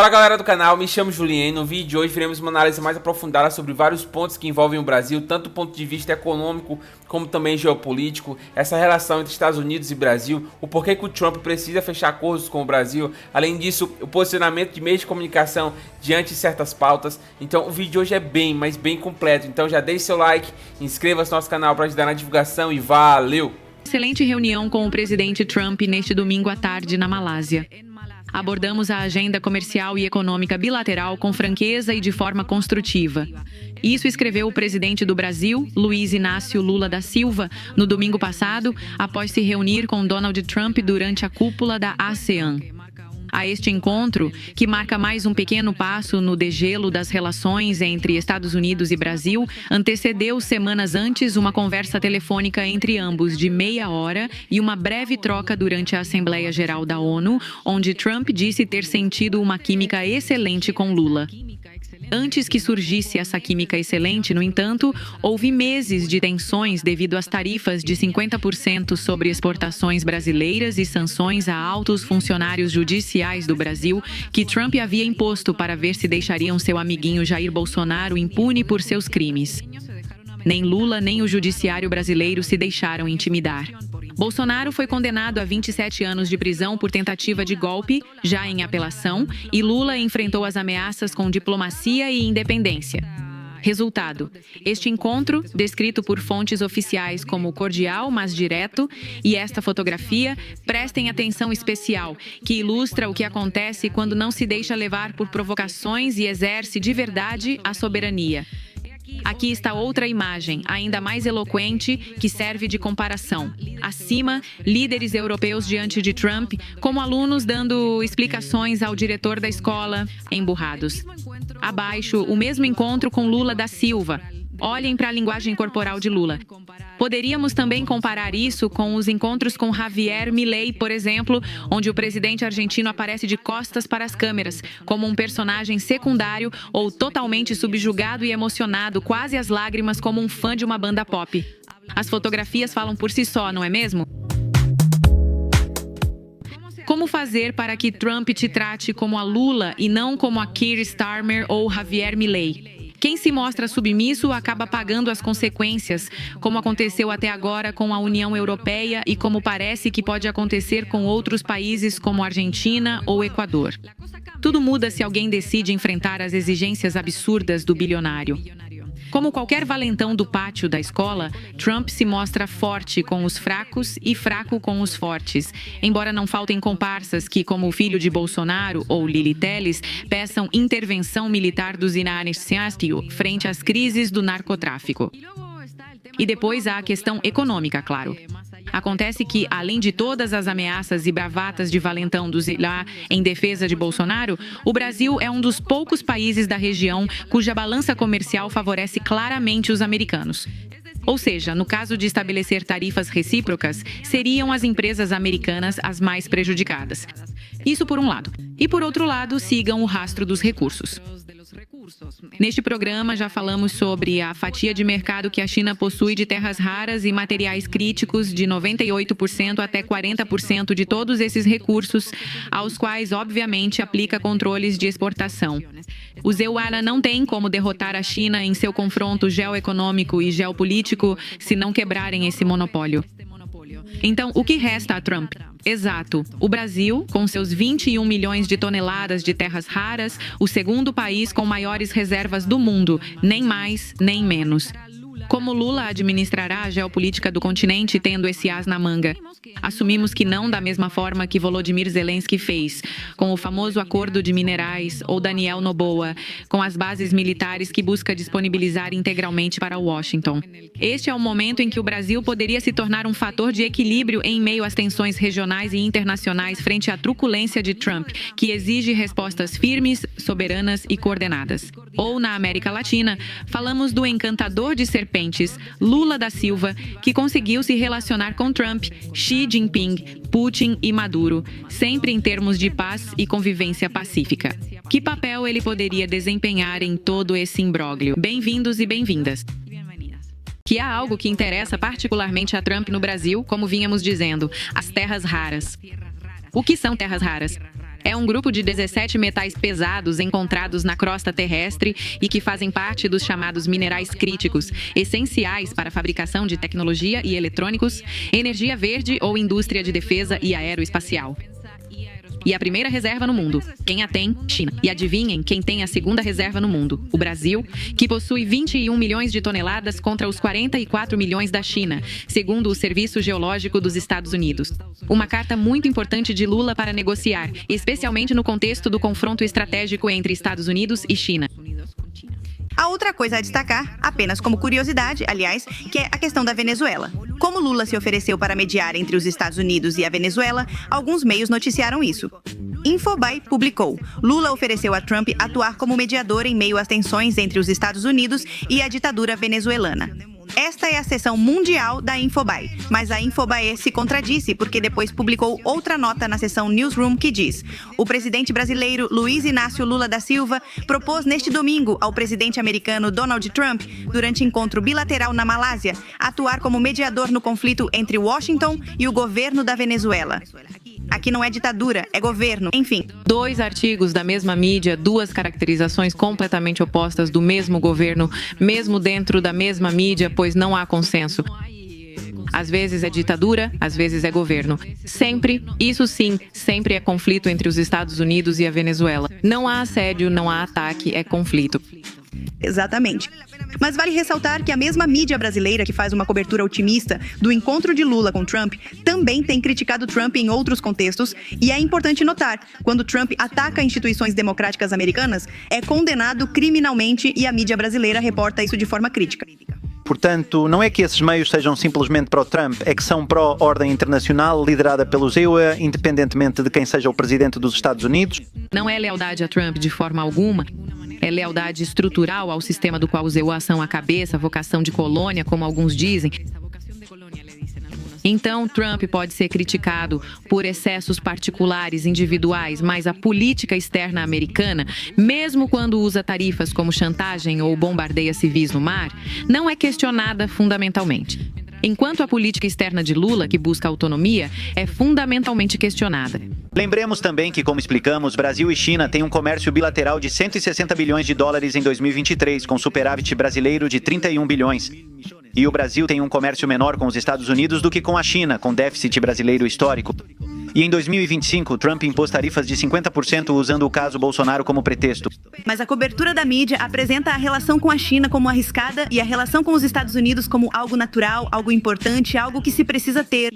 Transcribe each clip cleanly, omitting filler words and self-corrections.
Fala galera do canal, me chamo Julien. No vídeo de hoje veremos uma análise mais aprofundada sobre vários pontos que envolvem o Brasil, tanto do ponto de vista econômico como também geopolítico, essa relação entre Estados Unidos e Brasil, o porquê que o Trump precisa fechar acordos com o Brasil, além disso, o posicionamento de meios de comunicação diante de certas pautas. Então o vídeo de hoje é bem, mas bem completo, então já deixe seu like, inscreva-se no nosso canal para ajudar na divulgação e valeu! Excelente reunião com o presidente Trump neste domingo à tarde na Malásia. Abordamos a agenda comercial e econômica bilateral com franqueza e de forma construtiva. Isso escreveu o presidente do Brasil, Luiz Inácio Lula da Silva, no domingo passado, após se reunir com Donald Trump durante a cúpula da ASEAN. A este encontro, que marca mais um pequeno passo no degelo das relações entre Estados Unidos e Brasil, antecedeu semanas antes uma conversa telefônica entre ambos de meia hora e uma breve troca durante a Assembleia Geral da ONU, onde Trump disse ter sentido uma química excelente com Lula. Antes que surgisse essa química excelente, no entanto, houve meses de tensões devido às tarifas de 50% sobre exportações brasileiras e sanções a altos funcionários judiciais do Brasil que Trump havia imposto para ver se deixariam seu amiguinho Jair Bolsonaro impune por seus crimes. Nem Lula nem o judiciário brasileiro se deixaram intimidar. Bolsonaro foi condenado a 27 anos de prisão por tentativa de golpe, já em apelação, e Lula enfrentou as ameaças com diplomacia e independência. Resultado: este encontro, descrito por fontes oficiais como cordial, mas direto, e esta fotografia, prestem atenção especial, que ilustra o que acontece quando não se deixa levar por provocações e exerce de verdade a soberania. Aqui está outra imagem, ainda mais eloquente, que serve de comparação. Acima, líderes europeus diante de Trump, como alunos dando explicações ao diretor da escola, emburrados. Abaixo, o mesmo encontro com Lula da Silva. Olhem para a linguagem corporal de Lula. Poderíamos também comparar isso com os encontros com Javier Milei, por exemplo, onde o presidente argentino aparece de costas para as câmeras, como um personagem secundário ou totalmente subjugado e emocionado, quase às lágrimas, como um fã de uma banda pop. As fotografias falam por si só, não é mesmo? Como fazer para que Trump te trate como a Lula e não como a Keir Starmer ou Javier Milei? Quem se mostra submisso acaba pagando as consequências, como aconteceu até agora com a União Europeia e como parece que pode acontecer com outros países como Argentina ou Equador. Tudo muda se alguém decide enfrentar as exigências absurdas do bilionário. Como qualquer valentão do pátio da escola, Trump se mostra forte com os fracos e fraco com os fortes, embora não faltem comparsas que, como o filho de Bolsonaro ou Lili Telles, peçam intervenção militar dos United States frente às crises do narcotráfico. E depois há a questão econômica, claro. Acontece que, além de todas as ameaças e bravatas de valentão dos lá em defesa de Bolsonaro, o Brasil é um dos poucos países da região cuja balança comercial favorece claramente os americanos. Ou seja, no caso de estabelecer tarifas recíprocas, seriam as empresas americanas as mais prejudicadas. Isso por um lado. E por outro lado, sigam o rastro dos recursos. Neste programa já falamos sobre a fatia de mercado que a China possui de terras raras e materiais críticos de 98% até 40% de todos esses recursos, aos quais obviamente aplica controles de exportação. Os EUANA não têm como derrotar a China em seu confronto geoeconômico e geopolítico se não quebrarem esse monopólio. Então, o que resta a Trump? Exato. O Brasil, com seus 21 milhões de toneladas de terras raras, o segundo país com maiores reservas do mundo, nem mais, nem menos. Como Lula administrará a geopolítica do continente tendo esse as na manga? Assumimos que não da mesma forma que Volodymyr Zelensky fez, com o famoso acordo de minerais, ou Daniel Noboa, com as bases militares que busca disponibilizar integralmente para Washington. Este é o momento em que o Brasil poderia se tornar um fator de equilíbrio em meio às tensões regionais e internacionais frente à truculência de Trump, que exige respostas firmes, soberanas e coordenadas. Ou, na América Latina, falamos do encantador de serpentes, Lula da Silva, que conseguiu se relacionar com Trump, Xi Jinping, Putin e Maduro, sempre em termos de paz e convivência pacífica. Que papel ele poderia desempenhar em todo esse imbróglio? Bem-vindos e bem-vindas. Que há algo que interessa particularmente a Trump no Brasil, como vínhamos dizendo, as terras raras. O que são terras raras? É um grupo de 17 metais pesados encontrados na crosta terrestre e que fazem parte dos chamados minerais críticos, essenciais para a fabricação de tecnologia e eletrônicos, energia verde ou indústria de defesa e aeroespacial. E a primeira reserva no mundo. Quem a tem? China. E adivinhem quem tem a segunda reserva no mundo? O Brasil, que possui 21 milhões de toneladas contra os 44 milhões da China, segundo o Serviço Geológico dos Estados Unidos. Uma carta muito importante de Lula para negociar, especialmente no contexto do confronto estratégico entre Estados Unidos e China. A outra coisa a destacar, apenas como curiosidade, aliás, que é a questão da Venezuela. Como Lula se ofereceu para mediar entre os Estados Unidos e a Venezuela, alguns meios noticiaram isso. Infobae publicou: Lula ofereceu a Trump atuar como mediador em meio às tensões entre os Estados Unidos e a ditadura venezuelana. Esta é a seção mundial da Infobae, mas a Infobae se contradisse porque depois publicou outra nota na seção Newsroom que diz: o presidente brasileiro Luiz Inácio Lula da Silva propôs neste domingo ao presidente americano Donald Trump, durante encontro bilateral na Malásia, atuar como mediador no conflito entre Washington e o governo da Venezuela. Aqui não é ditadura, é governo, enfim. 2 artigos da mesma mídia, 2 caracterizações completamente opostas do mesmo governo, mesmo dentro da mesma mídia, pois não há consenso. Às vezes é ditadura, às vezes é governo. Sempre, isso sim, sempre é conflito entre os Estados Unidos e a Venezuela. Não há assédio, não há ataque, é conflito. Exatamente. Mas vale ressaltar que a mesma mídia brasileira que faz uma cobertura otimista do encontro de Lula com Trump também tem criticado Trump em outros contextos, e é importante notar, quando Trump ataca instituições democráticas americanas, é condenado criminalmente e a mídia brasileira reporta isso de forma crítica. Portanto, não é que esses meios sejam simplesmente pró-Trump, é que são pró-ordem internacional liderada pelos EUA, independentemente de quem seja o presidente dos Estados Unidos. Não é lealdade a Trump de forma alguma. É lealdade estrutural ao sistema do qual os EUA são a cabeça, vocação de colônia, como alguns dizem. Então, Trump pode ser criticado por excessos particulares, individuais, mas a política externa americana, mesmo quando usa tarifas como chantagem ou bombardeia civis no mar, não é questionada fundamentalmente. Enquanto a política externa de Lula, que busca autonomia, é fundamentalmente questionada. Lembremos também que, como explicamos, Brasil e China têm um comércio bilateral de 160 bilhões de dólares em 2023, com superávit brasileiro de 31 bilhões. E o Brasil tem um comércio menor com os Estados Unidos do que com a China, com déficit brasileiro histórico. E em 2025, Trump impôs tarifas de 50% usando o caso Bolsonaro como pretexto. Mas a cobertura da mídia apresenta a relação com a China como arriscada e a relação com os Estados Unidos como algo natural, algo importante, algo que se precisa ter.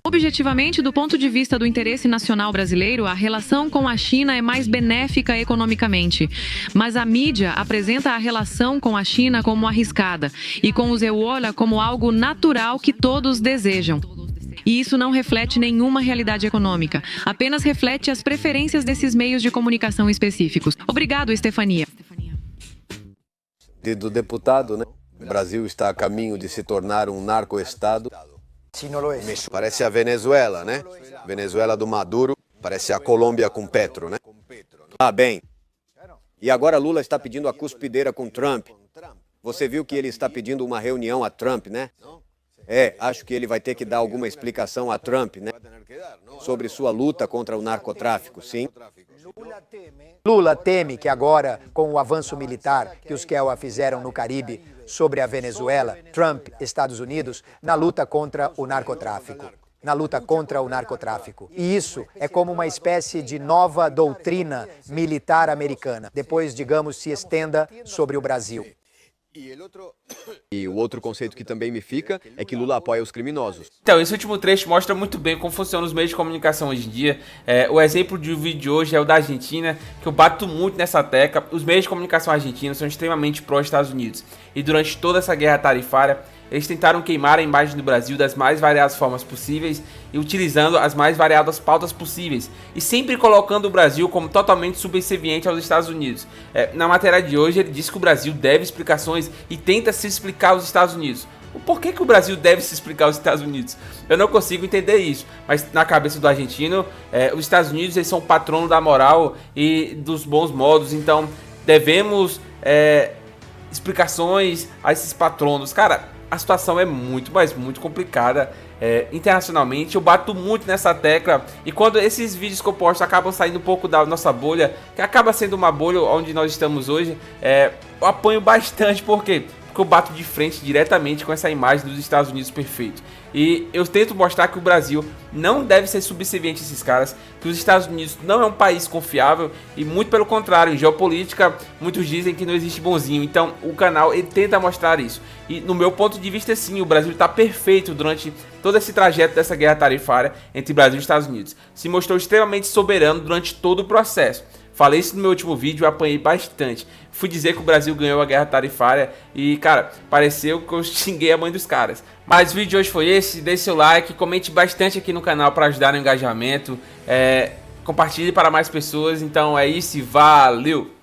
Objetivamente, do ponto de vista do interesse nacional brasileiro, a relação com a China é mais benéfica economicamente. Mas a mídia apresenta a relação com a China como arriscada e com os EUA como algo natural que todos desejam. E isso não reflete nenhuma realidade econômica, apenas reflete as preferências desses meios de comunicação específicos. Obrigado, Estefania. Do deputado, né? O Brasil está a caminho de se tornar um narcoestado. Parece a Venezuela, né? Venezuela do Maduro, parece a Colômbia com Petro, né? Ah, bem. E agora Lula está pedindo a cuspideira com Trump. Você viu que ele está pedindo uma reunião a Trump, né? Acho que ele vai ter que dar alguma explicação a Trump, né? Sobre sua luta contra o narcotráfico, sim. Lula teme que agora, com o avanço militar que os QEUA fizeram no Caribe sobre a Venezuela, Trump, Estados Unidos, na luta contra o narcotráfico. E isso é como uma espécie de nova doutrina militar americana. Depois, digamos, se estenda sobre o Brasil. E o outro conceito que também me fica é que Lula apoia os criminosos. Então, esse último trecho mostra muito bem como funcionam os meios de comunicação hoje em dia. O exemplo do vídeo de hoje é o da Argentina, que eu bato muito nessa tecla. Os meios de comunicação argentinos são extremamente pró-Estados Unidos. E durante toda essa guerra tarifária, eles tentaram queimar a imagem do Brasil das mais variadas formas possíveis e utilizando as mais variadas pautas possíveis, e sempre colocando o Brasil como totalmente subserviente aos Estados Unidos. Na matéria de hoje, ele diz que o Brasil deve explicações e tenta se explicar aos Estados Unidos. O porquê que o Brasil deve se explicar aos Estados Unidos? Eu não consigo entender isso, mas na cabeça do argentino, os Estados Unidos eles são o patrono da moral e dos bons modos, então devemos explicações a esses patronos. Cara, a situação é muito, mas muito complicada. internacionalmente. Eu bato muito nessa tecla, e quando esses vídeos que eu posto acabam saindo um pouco da nossa bolha, que acaba sendo uma bolha onde nós estamos hoje, eu apanho bastante. Por quê? Porque eu bato de frente diretamente com essa imagem dos Estados Unidos perfeito. E eu tento mostrar que o Brasil não deve ser subserviente a esses caras, que os Estados Unidos não é um país confiável, e muito pelo contrário, em geopolítica, muitos dizem que não existe bonzinho. Então o canal ele tenta mostrar isso. E no meu ponto de vista, sim, o Brasil está perfeito durante todo esse trajeto dessa guerra tarifária entre Brasil e Estados Unidos. Se mostrou extremamente soberano durante todo o processo. Falei isso no meu último vídeo, eu apanhei bastante. Fui dizer que o Brasil ganhou a guerra tarifária e, cara, pareceu que eu xinguei a mãe dos caras. Mas o vídeo de hoje foi esse, deixe seu like, comente bastante aqui no canal para ajudar no engajamento. Compartilhe para mais pessoas, então é isso e valeu!